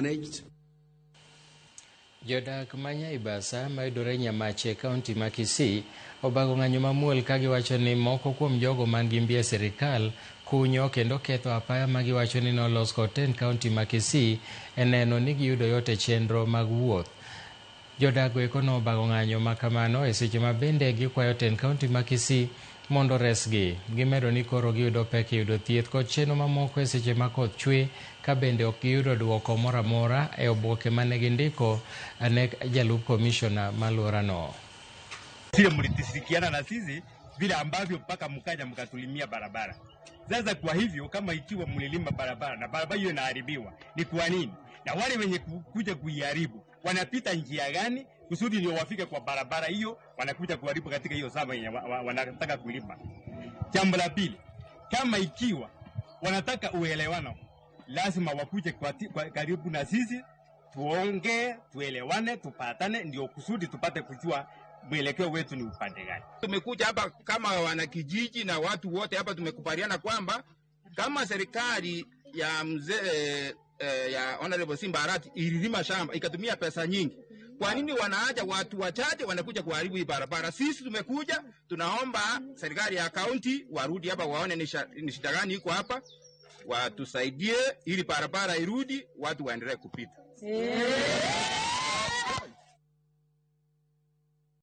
managed. Jodak manya Ibasa mayudore Nyamache kaunti ma Kisii obago ng'anyo mamuol ka giwacho ni moko kuom jogo man gi mbi e sirikal kunyo kendo ketho apaya ma giwacho ni nolos Koten kaunti ma Kisii e neno ni giyudo yote chenro mag wuoth. Jodak go eko nobago ng'anyo ma kamano e seche ma bende gikwayo Ten kaunti ma Kisii mondo resgi. Gimedo ni koro giyudo pek yudo thieth kod chenro mamoko e seche ma koth chwe, ka bende ok giyudo duoko moro amora e oboke mane gindiko ne jalup komishona malworano. Sio mlitisikiana na sisi vile ambavyo mpaka mkaja mkatulimia barabara. Sasa kwa hivyo kama ikiwa mlilima barabara na barabara hiyo inaharibiwa, ni kwa nini? Na wale wenye kuja kuiharibu wanapita njia gani kusudi ndio wafike kwa barabara hiyo, wanakuja kuharibu katika hiyo shamba yenye wanataka kulima. Jambo la pili, kama ikiwa wanataka uelewano, lazima wakuje kwa karibu na sisi, tuongee, tuelewane, tupatane, ndio kusudi tupate kujua mwelekeo wetu ni upande gani. Tumekuja hapa kama wanakijiji na watu wote hapa tumekubaliana kwamba kama serikali ya mzee ya Honorable Simba Arati ililima shamba ikatumia pesa nyingi, kwa nini wanaacha watu wachache wanakuja kuharibu hii barabara? Sisi tumekuja tunaomba serikali ya kaunti warudi hapa waone ni shida gani iko hapa, watusaidie ili barabara irudi, watu waendelee kupita.